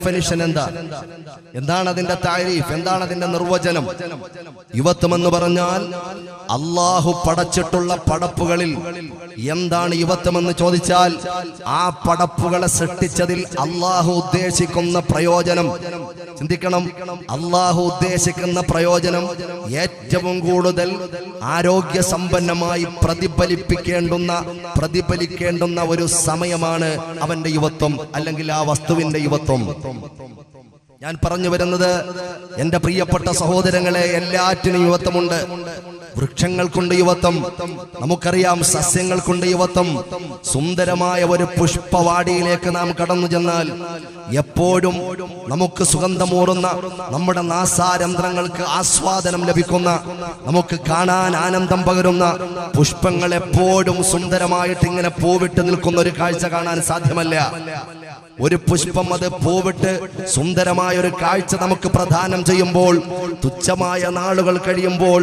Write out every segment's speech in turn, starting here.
Definition എന്താണ് അതിന്റെ താരീഫ്, എന്താണ് അതിന്റെ നിർവചനം? യുവത്വം എന്ന് പറഞ്ഞാൽ അള്ളാഹു പടച്ചിട്ടുള്ള പടപ്പുകളിൽ എന്താണ് യുവത്വം എന്ന് ചോദിച്ചാൽ ആ പടപ്പുകളെ സൃഷ്ടിച്ചതിൽ അള്ളാഹു ഉദ്ദേശിക്കുന്ന പ്രയോജനം ചിന്തിക്കണം. അള്ളാഹു ഉദ്ദേശിക്കുന്ന പ്രയോജനം ഏറ്റവും കൂടുതൽ ആരോഗ്യ സമ്പന്നമായി പ്രതിഫലിക്കേണ്ടുന്ന ഒരു സമയമാണ് അവന്റെ യുവത്വം, അല്ലെങ്കിൽ ആ വസ്തുവിന്റെ യുവത്വം. ഞാൻ പറഞ്ഞു വരുന്നത്, എന്റെ പ്രിയപ്പെട്ട സഹോദരങ്ങളെ, എല്ലാറ്റിനും യുവത്വമുണ്ട്. വൃക്ഷങ്ങൾക്കുണ്ട് യുവത്വം, നമുക്കറിയാം. സസ്യങ്ങൾക്കുണ്ട് യുവത്വം. സുന്ദരമായ ഒരു പുഷ്പവാടിയിലേക്ക് നാം കടന്നു ചെന്നാൽ എപ്പോഴും നമുക്ക് സുഗന്ധമൂറുന്ന, നമ്മുടെ നാസാരന്ധ്രങ്ങൾക്ക് ആസ്വാദനം ലഭിക്കുന്ന, നമുക്ക് കാണാൻ ആനന്ദം പകരുന്ന പുഷ്പങ്ങൾ എപ്പോഴും സുന്ദരമായിട്ട് ഇങ്ങനെ പൂവിട്ട് നിൽക്കുന്ന ഒരു കാഴ്ച കാണാൻ സാധ്യമല്ല. ഒരു പുഷ്പം അത് പൂവിട്ട് സുന്ദരമായ ഒരു കാഴ്ച നമുക്ക് പ്രദാനം ചെയ്യുമ്പോൾ, തുച്ഛമായ നാളുകൾ കഴിയുമ്പോൾ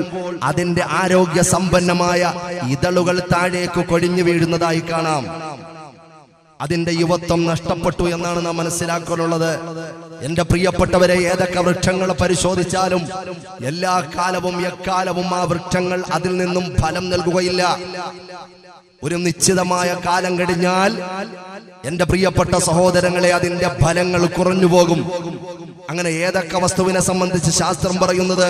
അതിന്റെ ആരോഗ്യ സമ്പന്നമായ ഇതളുകൾ താഴേക്ക് കൊഴിഞ്ഞു വീഴുന്നതായി കാണാം. അതിന്റെ യുവത്വം നഷ്ടപ്പെട്ടു എന്നാണ് നാം മനസ്സിലാക്കാനുള്ളത്. എന്റെ പ്രിയപ്പെട്ടവരെ, ഏതൊക്കെ വൃക്ഷങ്ങൾ പരിശോധിച്ചാലും എല്ലാ കാലവും എക്കാലവും ആ വൃക്ഷങ്ങൾ അതിൽ നിന്നും ഫലം നൽകുകയില്ല. ഒരു നിശ്ചിതമായ കാലം കഴിഞ്ഞാൽ എന്റെ പ്രിയപ്പെട്ട സഹോദരങ്ങളെ, അതിന്റെ ഫലങ്ങൾ കുറഞ്ഞു പോകും. അങ്ങനെ ഏതൊക്കെ വസ്തുവിനെ സംബന്ധിച്ച് ശാസ്ത്രം പറയുന്നത്,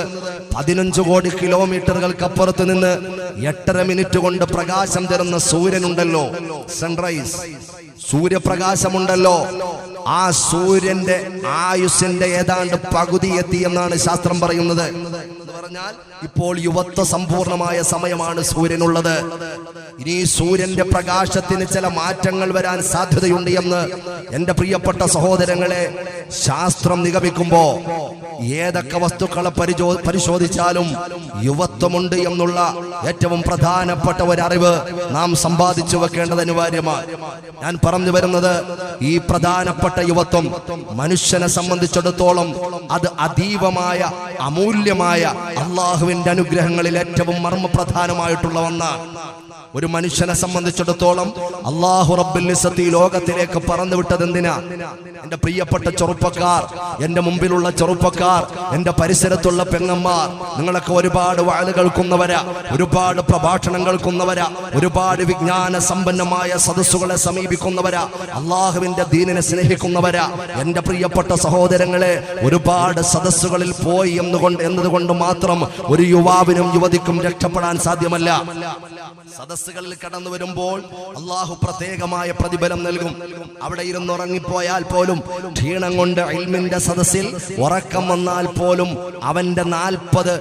15 കോടി കിലോമീറ്ററുകൾക്കപ്പുറത്ത് നിന്ന് 8.5 മിനിറ്റ് കൊണ്ട് പ്രകാശം തരുന്ന സൂര്യനുണ്ടല്ലോ, സൺറൈസ്, സൂര്യപ്രകാശമുണ്ടല്ലോ, ആ സൂര്യന്റെ ആയുസ്സിന്റെ ഏതാണ്ട് പകുതി എത്തി എന്നാണ് ശാസ്ത്രം പറയുന്നത്. എന്ന് പറഞ്ഞാൽ ഇപ്പോൾ യുവത്വ സമ്പൂർണമായ സമയമാണ് സൂര്യനുള്ളത്. ഇനി സൂര്യന്റെ പ്രകാശത്തിന് ചില മാറ്റങ്ങൾ വരാൻ സാധ്യതയുണ്ട് എന്ന് എന്റെ പ്രിയപ്പെട്ട സഹോദരങ്ങളെ ശാസ്ത്രം നിഗമിക്കുമ്പോ, ഏതൊക്കെ വസ്തുക്കളെ പരിശോധിച്ചാലും യുവത്വമുണ്ട് എന്നുള്ള ഏറ്റവും പ്രധാനപ്പെട്ട ഒരറിവ് നാം സമ്പാദിച്ചു വെക്കേണ്ടത് അനിവാര്യമാണ്. ഞാൻ പറഞ്ഞു വരുന്നത്, ഈ പ്രധാനപ്പെട്ട യുവത്വം മനുഷ്യനെ സംബന്ധിച്ചിടത്തോളം അത് അതീവമായ, അമൂല്യമായ അള്ളാഹുവിന്റെ അനുഗ്രഹങ്ങളിൽ ഏറ്റവും മർമ്മപ്രധാനമായിട്ടുള്ള ഒന്നാണ്. ഒരു മനുഷ്യനെ സംബന്ധിച്ചിടത്തോളം അല്ലാഹു റബ്ബുൽ ഇസ്സത്തി ലോകത്തിലേക്ക് പറന്നുവിട്ടത് എന്തിനാ? എന്റെ പ്രിയപ്പെട്ട ചെറുപ്പക്കാർ, എന്റെ മുമ്പിലുള്ള ചെറുപ്പക്കാർ, എന്റെ പരിസരത്തുള്ള പെങ്ങന്മാർ, നിങ്ങളൊക്കെ ഒരുപാട് വാഴ കേൾക്കുന്നവരാ, ഒരുപാട് പ്രഭാഷണം കേൾക്കുന്നവരാ, ഒരുപാട് വിജ്ഞാന സമ്പന്നമായ സദസ്സുകളെ സമീപിക്കുന്നവരാ, അള്ളാഹുവിന്റെ ദീനിനെ സ്നേഹിക്കുന്നവരാ. എന്റെ പ്രിയപ്പെട്ട സഹോദരങ്ങളെ, ഒരുപാട് സദസ്സുകളിൽ പോയി എന്നതുകൊണ്ട് മാത്രം ഒരു യുവാവിനും യുവതിക്കും രക്ഷപ്പെടാൻ സാധ്യമല്ല. സദസ്സുകളിൽ കടന്നു വരുമ്പോൾ അള്ളാഹു പ്രത്യേകമായ പ്രതിഫലം നൽകും. അവിടെ ഇരുന്നുറങ്ങിപ്പോയാൽ പോലും, ക്ഷീണം കൊണ്ട് ഇൽമിന്റെ സദസ്സിൽ ഉറക്കം വന്നാൽ പോലും, അവന്റെ 40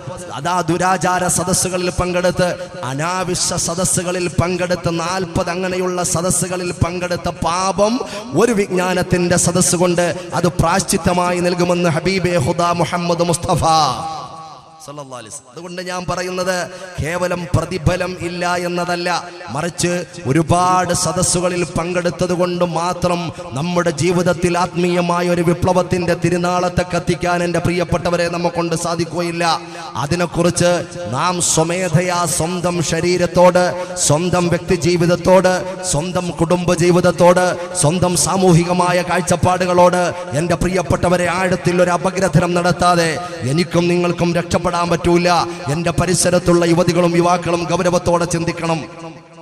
ദുരാചാര സദസ്സുകളിൽ പങ്കെടുത്ത്, അനാവശ്യ സദസ്സുകളിൽ പങ്കെടുത്ത്, 40 അങ്ങനെയുള്ള സദസ്സുകളിൽ പങ്കെടുത്ത പാപം ഒരു വിജ്ഞാനത്തിന്റെ സദസ്സ് കൊണ്ട് അത് പ്രാശ്ചിത്തമായി നൽകുമെന്ന് ഹബീബേ ഹുദാ മുഹമ്മദ് മുസ്തഫ. അതുകൊണ്ട് ഞാൻ പറയുന്നത്, കേവലം പ്രതിഫലം ഇല്ല എന്നതല്ല, മറിച്ച് ഒരുപാട് സദസ്സുകളിൽ പങ്കെടുത്തത് കൊണ്ട് മാത്രം നമ്മുടെ ജീവിതത്തിൽ ആത്മീയമായ ഒരു വിപ്ലവത്തിന്റെ തിരുനാളത്തെ കത്തിക്കാൻ എന്റെ പ്രിയപ്പെട്ടവരെ നമുക്കൊണ്ട് സാധിക്കുകയില്ല. അതിനെക്കുറിച്ച് നാം സ്വമേധയാ സ്വന്തം ശരീരത്തോട്, സ്വന്തം വ്യക്തി ജീവിതത്തോട്, സ്വന്തം കുടുംബ ജീവിതത്തോട്, സ്വന്തം സാമൂഹികമായ കാഴ്ചപ്പാടുകളോട് എന്റെ പ്രിയപ്പെട്ടവരെ ആഴത്തിൽ ഒരു അപഗ്രഥനം നടത്താതെ എനിക്കും നിങ്ങൾക്കും രക്ഷപ്പെടാൻ പറ്റൂല. എന്റെ പരിസരത്തുള്ള യുവതികളും യുവാക്കളും ഗൗരവത്തോടെ ചിന്തിക്കണം.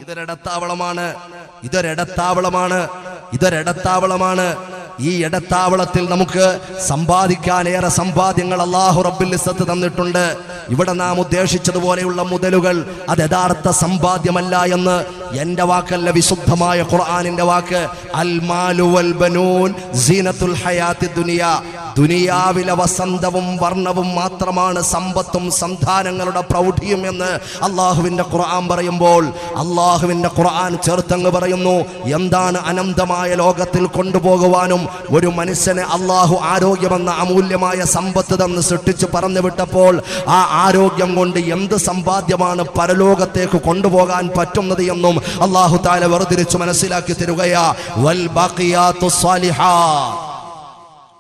ഇതൊരിടത്താവളമാണ്. ഈ ഇടത്താവളത്തിൽ നമുക്ക് സമ്പാദിക്കാൻ ഏറെ സമ്പാദ്യങ്ങൾ അല്ലാഹു റബ്ബുൽ ഇസ്സത്ത് തന്നിട്ടുണ്ട്. ഇവിടെ നാം ഉദ്ദേശിച്ചതുപോലെയുള്ള മുതലുകൾ അത് യഥാർത്ഥ സമ്പാദ്യമല്ല എന്ന് എന്റെ വാക്കല്ല, വിശുദ്ധമായ ഖുർആനിന്റെ വാക്ക്. അൽ മാലു വൽ ബനൂൻ സീനത്തുൽ ഹയാത്തി ദുനിയ. ദുനിയാവിലെ വസന്തവും വർണ്ണവും മാത്രമാണ് സമ്പത്തും സന്താനങ്ങളുടെ പ്രൗഢിയും എന്ന് അള്ളാഹുവിന്റെ ഖുർആൻ പറയുമ്പോൾ, അള്ളാഹുവിന്റെ ഖുർആൻ ചേർത്തങ്ങ് പറയുന്നു, എന്താണ് അനന്തമായ ലോകത്തിൽ കൊണ്ടുപോകുവാനും ഒരു മനുഷ്യനെ അള്ളാഹു ആരോഗ്യമെന്ന അമൂല്യമായ സമ്പത്ത് തന്ന് സൃഷ്ടിച്ച് പറഞ്ഞു വിട്ടപ്പോൾ, ആ ആരോഗ്യം കൊണ്ട് എന്ത് സമ്പാദ്യമാണ് പരലോകത്തേക്ക് കൊണ്ടുപോകാൻ പറ്റുന്നത് എന്നും അള്ളാഹു തആല വേർതിരിച്ചു മനസ്സിലാക്കി തരുകയാ. വൽ ബാഖിയാത്തുസ് സ്വാലിഹാത്ത്,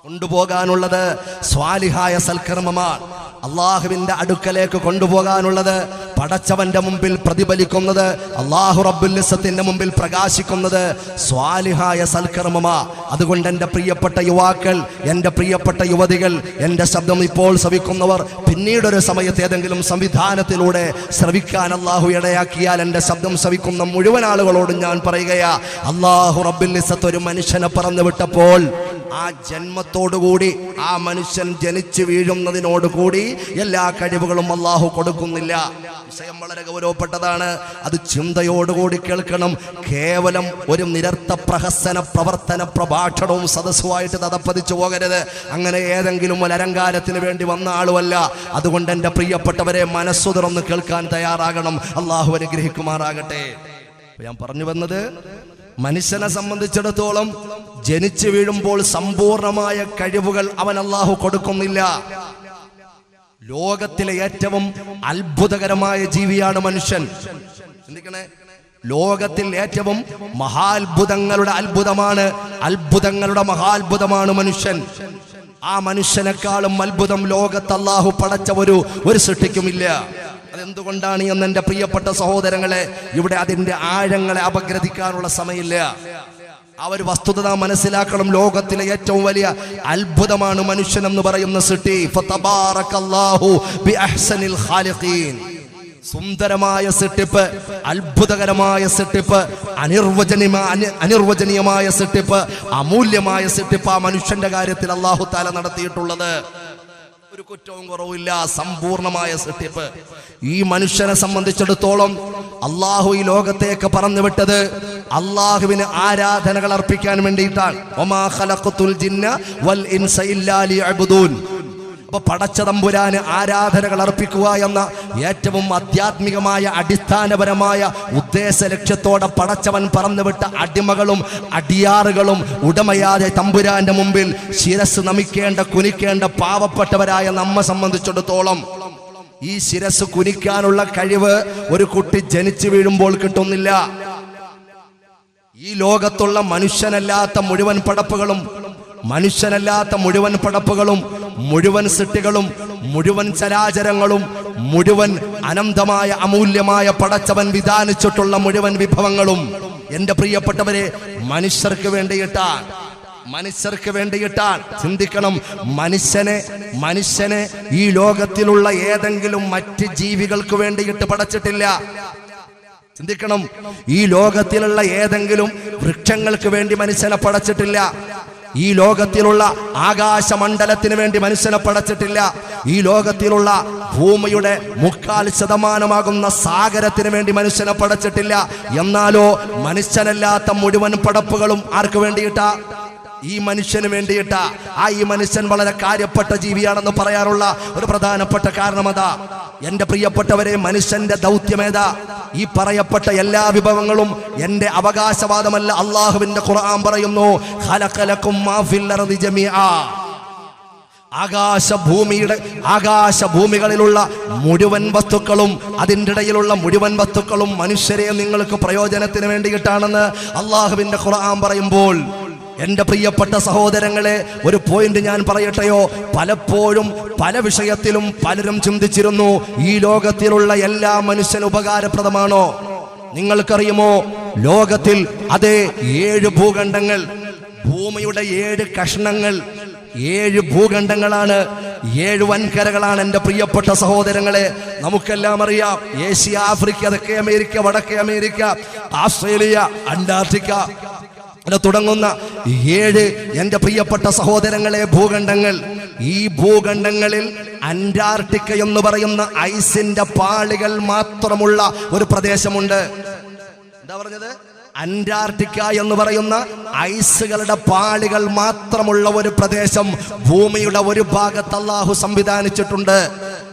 കൊണ്ടുപോകാനുള്ളത് സ്വാലിഹായ സൽക്കർമ്മമാണ്. അള്ളാഹുവിന്റെ അടുക്കലേക്ക് കൊണ്ടുപോകാനുള്ളത്, പടച്ചവന്റെ മുമ്പിൽ പ്രതിഫലിക്കുന്നത്, അള്ളാഹു റബ്ബുൽ ഇസ്സത്തിന്റെ മുമ്പിൽ പ്രകാശിക്കുന്നത് സ്വാലിഹായ സൽക്കർമ്മമാ. അതുകൊണ്ട് എൻ്റെ പ്രിയപ്പെട്ട യുവാക്കൾ, എൻ്റെ പ്രിയപ്പെട്ട യുവതികൾ, എൻ്റെ ശബ്ദം ഇപ്പോൾ ശ്രവിക്കുന്നവർ, പിന്നീടൊരു സമയത്ത് ഏതെങ്കിലും സംവിധാനത്തിലൂടെ ശ്രവിക്കാൻ അള്ളാഹു ഇടയാക്കിയാൽ എൻ്റെ ശബ്ദം ശ്രവിക്കുന്ന മുഴുവൻ ആളുകളോടും ഞാൻ പറയുകയാ, അള്ളാഹു റബ്ബുൽ ഇസ്സത്ത് ഒരു മനുഷ്യനെ പറന്നു വിട്ടപ്പോൾ ആ ജന്മത്തോടുകൂടി ആ മനുഷ്യൻ ജനിച്ചു വീഴുന്നതിനോടുകൂടി എല്ലാ കഴിവുകളും അള്ളാഹു കൊടുക്കുന്നില്ല. വിഷയം വളരെ ഗൗരവപ്പെട്ടതാണ്. അത് ചിന്തയോടുകൂടി കേൾക്കണം. കേവലം ഒരു നിരർത്ഥ പ്രഹസന പ്രവർത്തന പ്രഭാഷണവും സദസ്സുമായിട്ട് തതപ്പതിച്ചു പോകരുത്. അങ്ങനെ ഏതെങ്കിലും ഒരു അലങ്കാരത്തിന് വേണ്ടി വന്ന ആളുമല്ല. അതുകൊണ്ട് എൻ്റെ പ്രിയപ്പെട്ടവരെ, മനസ്സു തുറന്ന് കേൾക്കാൻ തയ്യാറാകണം. അള്ളാഹു അനുഗ്രഹിക്കുമാറാകട്ടെ. ഞാൻ പറഞ്ഞു വന്നത്, മനുഷ്യനെ സംബന്ധിച്ചിടത്തോളം ജനിച്ചു വീഴുമ്പോൾ സമ്പൂർണമായ കഴിവുകൾ അവൻ അള്ളാഹു കൊടുക്കുന്നില്ല. ലോകത്തിലെ ഏറ്റവും അത്ഭുതകരമായ ജീവിയാണ് മനുഷ്യൻ. ചിന്തിക്കണേ, ലോകത്തിൽ ഏറ്റവും മഹാത്ഭുതങ്ങളുടെ അത്ഭുതമാണ്, അത്ഭുതങ്ങളുടെ മഹാത്ഭുതമാണ് മനുഷ്യൻ. ആ മനുഷ്യനെക്കാളും അത്ഭുതം ലോകത്ത് അള്ളാഹു പടച്ച ഒരു സൃഷ്ടിക്കുമില്ല. അതെന്തുകൊണ്ടാണ് എന്ന് എൻ്റെ പ്രിയപ്പെട്ട സഹോദരങ്ങളെ, ഇവിടെ അതിൻ്റെ ആഴങ്ങളെ അപഗ്രഥിക്കാനുള്ള സമയമില്ല. ആ ഒരു വസ്തുത നാം മനസ്സിലാക്കണം. ലോകത്തിലെ ഏറ്റവും വലിയ അത്ഭുതമാണ് മനുഷ്യൻ എന്ന് പറയുന്ന സൃഷ്ടി. ഫതബാറകല്ലാഹു ബിഅഹ്സനിൽ ഖാലിഖീൻ. സുന്ദരമായ സൃഷ്ടിപ്പ്, അത്ഭുതകരമായ സൃഷ്ടിപ്പ്, അനിർവചനീയമായ സൃഷ്ടിപ്പ്, അമൂല്യമായ സൃഷ്ടിപ്പ് ആ മനുഷ്യന്റെ കാര്യത്തിൽ അല്ലാഹു തആല നടത്തിയിട്ടുള്ളത്. ഒരു കുറ്റവും കുറവില്ല, സമ്പൂർണമായ സൃഷ്ടിപ്പ്. ഈ മനുഷ്യനെ സംബന്ധിച്ചിടത്തോളം അള്ളാഹു ഈ ലോകത്തേക്ക് പറഞ്ഞു വിട്ടത് അള്ളാഹുവിന് ആരാധനകൾ അർപ്പിക്കാൻ വേണ്ടിയിട്ടാണ്. വമാ ഖലഖതുൽ ജിന്ന വൽ ഇൻസ ഇല്ലാ ലിയഅ്ബുദൂൻ. അപ്പൊ പടച്ച തമ്പുരാന് ആരാധനകൾ അർപ്പിക്കുക എന്ന ഏറ്റവും ആധ്യാത്മികമായ അടിസ്ഥാനപരമായ ഉദ്ദേശ ലക്ഷ്യത്തോടെ പടച്ചവൻ പറന്നുവിട്ട അടിമകളും അടിയാറുകളും ഉടമയാതെ തമ്പുരാന്റെ മുമ്പിൽ ശിരസ് നമിക്കേണ്ട, കുനിക്കേണ്ട പാവപ്പെട്ടവരായ നമ്മെ സംബന്ധിച്ചിടത്തോളം ഈ ശിരസ് കുനിക്കാനുള്ള കഴിവ് ഒരു കുട്ടി ജനിച്ചു വീഴുമ്പോൾ കിട്ടുന്നില്ല. ഈ ലോകത്തുള്ള മനുഷ്യനല്ലാത്ത മുഴുവൻ പടപ്പുകളും, മുഴുവൻ സൃഷ്ടികളും, മുഴുവൻ ചരാചരങ്ങളും, മുഴുവൻ അനന്തമായ അമൂല്യമായ പടച്ചവൻ വിധാനിച്ചിട്ടുള്ള മുഴുവൻ വിഭവങ്ങളും, എൻ്റെ പ്രിയപ്പെട്ടവരെ, മനുഷ്യർക്ക് വേണ്ടിയിട്ടാണ്. ചിന്തിക്കണം, മനുഷ്യനെ ഈ ലോകത്തിലുള്ള ഏതെങ്കിലും മറ്റ് ജീവികൾക്ക് വേണ്ടിയിട്ട് പടച്ചിട്ടില്ല. ചിന്തിക്കണം, ഈ ലോകത്തിലുള്ള ഏതെങ്കിലും വൃക്ഷങ്ങൾക്ക് വേണ്ടി മനുഷ്യനെ പടച്ചിട്ടില്ല. ഈ ലോകത്തിലുള്ള ആകാശമണ്ഡലത്തിന് വേണ്ടി മനുഷ്യനെ പടച്ചിട്ടില്ല. ഈ ലോകത്തിലുള്ള ഭൂമിയുടെ 3/4% സാഗരത്തിന് വേണ്ടി മനുഷ്യനെ പടച്ചിട്ടില്ല. എന്നാലോ മനുഷ്യനല്ലാത്ത മുഴുവൻ പടപ്പുകളും ആർക്ക് വേണ്ടിയിട്ടാ? ഈ മനുഷ്യന് വേണ്ടിയിട്ടാ. ഈ മനുഷ്യൻ വളരെ കാര്യപ്പെട്ട ജീവിയാണെന്ന് പറയാനുള്ള ഒരു പ്രധാനപ്പെട്ട കാരണം അതാ. എൻ്റെ പ്രിയപ്പെട്ടവരെ, മനുഷ്യന്റെ ദൗത്യമേതാ? ഈ പറയപ്പെട്ട എല്ലാ വിഭവങ്ങളും എൻ്റെ അവകാശവാദമല്ല. അള്ളാഹുവിന്റെ ഖുർആൻ പറയുന്നു, ഖലഖലകും മാ ഫിൽ അർദി ജമീആ. ആകാശഭൂമികളിലുള്ള മുഴുവൻ വസ്തുക്കളും, അതിൻ്റെ ഇടയിലുള്ള മുഴുവൻ വസ്തുക്കളും മനുഷ്യരെ നിങ്ങൾക്ക് പ്രയോജനത്തിന് വേണ്ടിയിട്ടാണെന്ന് അള്ളാഹുവിന്റെ ഖുർആൻ പറയുമ്പോൾ, എൻ്റെ പ്രിയപ്പെട്ട സഹോദരങ്ങളെ, ഒരു പോയിന്റ് ഞാൻ പറയട്ടെയോ? പലപ്പോഴും പല വിഷയത്തിലും പലരും ചിന്തിച്ചിരുന്നു, ഈ ലോകത്തിലുള്ള എല്ലാ മനുഷ്യന് ഉപകാരപ്രദമാണോ? നിങ്ങൾക്കറിയുമോ, ലോകത്തിൽ അതേ 7 ഭൂഖണ്ഡങ്ങൾ, ഭൂമിയുടെ 7 കഷ്ണങ്ങൾ, 7 ഭൂഖണ്ഡങ്ങളാണ്, 7 വൻകരകളാണ്. എൻ്റെ പ്രിയപ്പെട്ട സഹോദരങ്ങളെ, നമുക്കെല്ലാം അറിയാം, ഏഷ്യ, ആഫ്രിക്ക, തെക്കേ അമേരിക്ക, വടക്കേ അമേരിക്ക, ഓസ്ട്രേലിയ, അന്റാർട്ടിക്ക തുടങ്ങുന്ന 7 എൻ്റെ പ്രിയപ്പെട്ട സഹോദരങ്ങളെ ഭൂഖണ്ഡങ്ങൾ. ഈ ഭൂഖണ്ഡങ്ങളിൽ അന്റാർട്ടിക്ക എന്ന് പറയുന്ന ഐസിന്റെ പാളികൾ മാത്രമുള്ള ഒരു പ്രദേശമുണ്ട്. എന്താ പറഞ്ഞത്? അന്റാർട്ടിക്ക എന്ന് പറയുന്ന ഐസുകളുടെ പാളികൾ മാത്രമുള്ള ഒരു പ്രദേശം ഭൂമിയുടെ ഒരു ഭാഗത്ത് അല്ലാഹു സംവിധാനിച്ചിട്ടുണ്ട്.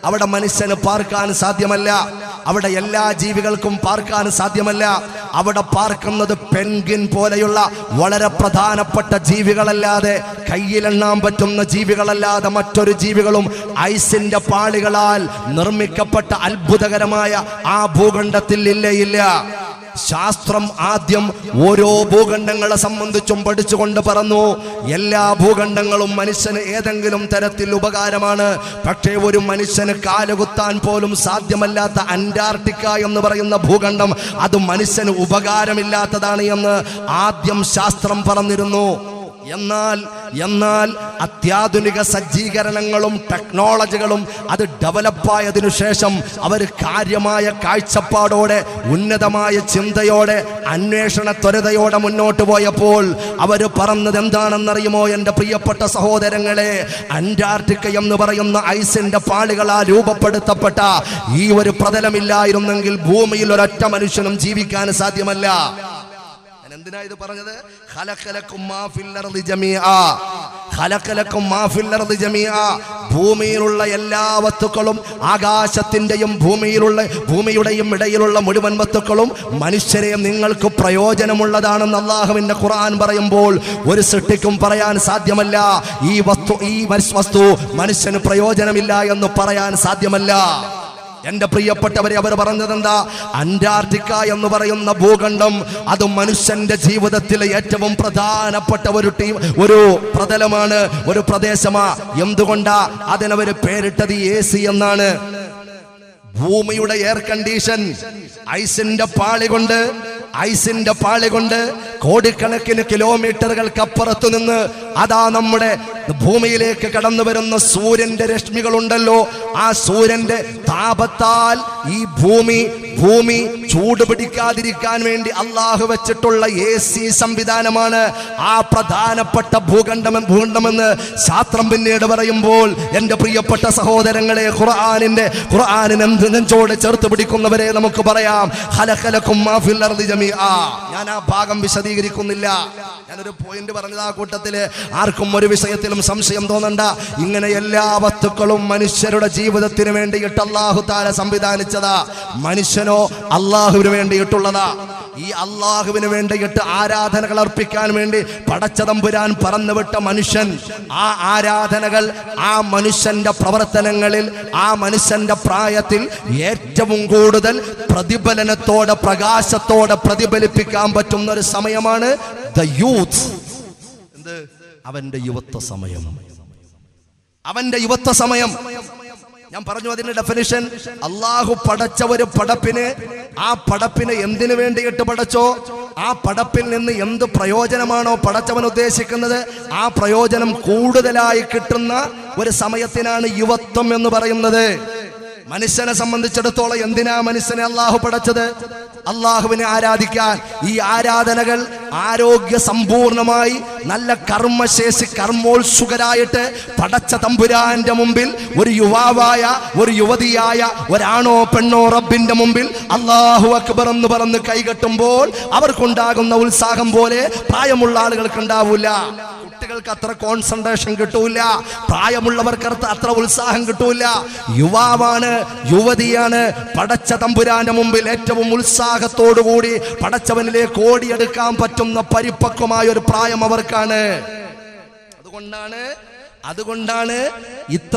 അവിടെ മനുഷ്യന് പാർക്കാൻ സാധ്യമല്ല, അവിടെ എല്ലാ ജീവികൾക്കും പാർക്കാൻ സാധ്യമല്ല. അവിടെ പാർക്കുന്നത് പെൻഗ്വിൻ പോലെയുള്ള വളരെ പ്രധാനപ്പെട്ട ജീവികളല്ലാതെ, കയ്യിലെണ്ണാൻ പറ്റുന്ന ജീവികളല്ലാതെ മറ്റൊരു ജീവികളും ഐസിന്റെ പാളികളാൽ നിർമ്മിക്കപ്പെട്ട അത്ഭുതകരമായ ആ ഭൂഖണ്ഡത്തിൽ ഇല്ല. ശാസ്ത്രം ആദ്യം ഓരോ ഭൂഖണ്ഡങ്ങളെ സംബന്ധിച്ചും പഠിച്ചുകൊണ്ട് പറഞ്ഞു, എല്ലാ ഭൂഖണ്ഡങ്ങളും മനുഷ്യന് ഏതെങ്കിലും തരത്തിൽ ഉപകാരമാണ്. പക്ഷേ ഒരു മനുഷ്യന് കാലുകുത്താൻ പോലും സാധ്യമല്ലാത്ത അന്റാർട്ടിക്ക എന്ന് പറയുന്ന ഭൂഖണ്ഡം അത് മനുഷ്യന് ഉപകാരമില്ലാത്തതാണ് എന്ന് ആദ്യം ശാസ്ത്രം പറഞ്ഞിരുന്നു. എന്നാൽ അത്യാധുനിക സജ്ജീകരണങ്ങളും ടെക്നോളജികളും അത് ഡെവലപ്പായതിനു ശേഷം അവർ കാര്യമായ കാഴ്ചപ്പാടോടെ, ഉന്നതമായ ചിന്തയോടെ, അന്വേഷണ ത്വരതയോടെ മുന്നോട്ട് പോയപ്പോൾ അവർ പറഞ്ഞത് എന്താണെന്നറിയുമോ എൻ്റെ പ്രിയപ്പെട്ട സഹോദരങ്ങളെ? അന്റാർട്ടിക്ക എന്ന് പറയുന്ന ഐസിന്റെ പാളികളാൽ രൂപപ്പെടുത്തപ്പെട്ട ഈ ഒരു പ്രതലമില്ലായിരുന്നെങ്കിൽ ഭൂമിയിൽ ഒരൊറ്റ മനുഷ്യനും ജീവിക്കാൻ സാധ്യമല്ല. എന്തിനാ ഇത് പറഞ്ഞത്? ഭൂമിയിലുള്ള എല്ലാ വസ്തുക്കളും, ആകാശത്തിന്റെയും ഭൂമിയുടെയും ഇടയിലുള്ള മുഴുവൻ വസ്തുക്കളും മനുഷ്യരെ നിങ്ങൾക്ക് പ്രയോജനമുള്ളതാണെന്ന് അല്ലാഹുവിന്റെ ഖുർആൻ പറയുമ്പോൾ ഒരു സൃഷ്ടിക്കും പറയാൻ സാധ്യമല്ല ഈ വസ്തു മനുഷ്യന് പ്രയോജനമില്ല എന്ന് പറയാൻ സാധ്യമല്ല. എന്റെ പ്രിയപ്പെട്ടവരെ, അവർ പറഞ്ഞത് എന്താ? അന്റാർട്ടിക്ക എന്ന് പറയുന്ന ഭൂഖണ്ഡം അത് മനുഷ്യന്റെ ജീവിതത്തിലെ ഏറ്റവും പ്രധാനപ്പെട്ട ഒരു പ്രതലമാണ്, ഒരു പ്രദേശമാ. എന്തുകൊണ്ടാ അതിനവര് പേരിട്ടത് AC എന്നാണ്? ഭൂമിയുടെ എയർ കണ്ടീഷൻ ഐസിന്റെ പാളി കൊണ്ട് കോടിക്കണക്കിന് കിലോമീറ്ററുകൾക്കപ്പുറത്തു നിന്ന് അതാ നമ്മുടെ ഭൂമിയിലേക്ക് കടന്നു വരുന്ന സൂര്യന്റെ രശ്മികളുണ്ടല്ലോ, ആ സൂര്യന്റെ താപത്താൽ ഈ ഭൂമി ചൂടുപിടിക്കാതിരിക്കാൻ വേണ്ടി അള്ളാഹു വെച്ചിട്ടുള്ള AC സംവിധാനമാണ് ആ പ്രധാനപ്പെട്ട ഭൂഖണ്ഡമെന്ന് ശാസ്ത്രം പിന്നീട് പറയുമ്പോൾ എൻ്റെ പ്രിയപ്പെട്ട സഹോദരങ്ങളെ, ഖുർആനിനെ നെഞ്ചോട് ചേർത്ത് പിടിക്കുന്നവരെ നമുക്ക് പറയാം, ഖലഖലകും മാ ഫിൽ അർദി ജമീഅ. ഞാൻ ആ ഭാഗം വിശദീകരിക്കുന്നില്ല. ഞാനൊരു പോയിന്റ് പറഞ്ഞത്, ആ കൂട്ടത്തില് ആർക്കും ഒരു വിഷയത്തിലും സംശയം തോന്നണ്ട. ഇങ്ങനെ എല്ലാ വസ്തുക്കളും മനുഷ്യരുടെ ജീവിതത്തിന് വേണ്ടിയിട്ട് അല്ലാഹു തആല സംവിധാനിച്ചതാ. മനുഷ്യനോ അല്ലാഹുവിന് വേണ്ടിയിട്ടുള്ളതാ. ഈ അല്ലാഹുവിന് വേണ്ടിയിട്ട് ആരാധനകൾ അർപ്പിക്കാൻ വേണ്ടി പടച്ചതമ്പുരാൻ പറന്നുവിട്ട മനുഷ്യൻ, ആ ആരാധനകൾ, ആ മനുഷ്യന്റെ പ്രവർത്തനങ്ങളിൽ, ആ മനുഷ്യന്റെ പ്രായത്തിൽ ഏറ്റവും കൂടുതൽ പ്രതിഫലനത്തോടെ, പ്രകാശത്തോടെ പ്രതിഫലിപ്പിക്കാൻ പറ്റുന്ന ഒരു സമയമാണ് the youth. അവന്റെ യുവത്വ സമയം. ഞാൻ പറഞ്ഞു അതിന്റെ ഡെഫിനിഷൻ. അള്ളാഹു പടച്ച ഒരു പടപ്പിന്, ആ പടപ്പിന് എന്തിനു വേണ്ടിയിട്ട് പടച്ചോ, ആ പടപ്പിൽ നിന്ന് എന്ത് പ്രയോജനമാണോ പടച്ചവൻ ഉദ്ദേശിക്കുന്നത്, ആ പ്രയോജനം കൂടുതലായി കിട്ടുന്ന ഒരു സമയത്തിനാണ് യുവത്വം എന്ന് പറയുന്നത്. മനുഷ്യനെ സംബന്ധിച്ചിടത്തോളം എന്തിനാ മനുഷ്യനെ അള്ളാഹു പടച്ചത്? അള്ളാഹുവിനെ ആരാധിക്കാൻ. ഈ ആരാധനകൾ ആരോഗ്യ സമ്പൂർണമായി നല്ല കർമ്മശേഷി, കർമ്മോത്സുകരായിട്ട് പടച്ച തമ്പുരാന്റെ മുമ്പിൽ ഒരു യുവാവായ, ഒരു യുവതിയായ, ഒരാണോ പെണ്ണോ റബ്ബിന്റെ മുമ്പിൽ അല്ലാഹു അക്ബർ എന്ന് പറഞ്ഞ് കൈകെട്ടുമ്പോൾ അവർക്കുണ്ടാകുന്ന ഉത്സാഹം പോലെ പ്രായമുള്ള ആളുകൾക്ക് ഉണ്ടാവൂല. കുട്ടികൾക്ക് അത്ര കോൺസെൻട്രേഷൻ കിട്ടൂല, പ്രായമുള്ളവർക്ക് അത്ര ഉത്സാഹം കിട്ടൂല. യുവാവാണ്, യുവതിയാണ് പടച്ച തമ്പുരാന്റെ മുമ്പിൽ ഏറ്റവും ഉത്സാഹത്തോടുകൂടി പടച്ചവനിലേക്ക് ഓടിയെടുക്കാൻ പറ്റുന്ന പരിപക്വമായ ഒരു പ്രായം അവർക്കാണ്. അതുകൊണ്ടാണ് ഇത്ര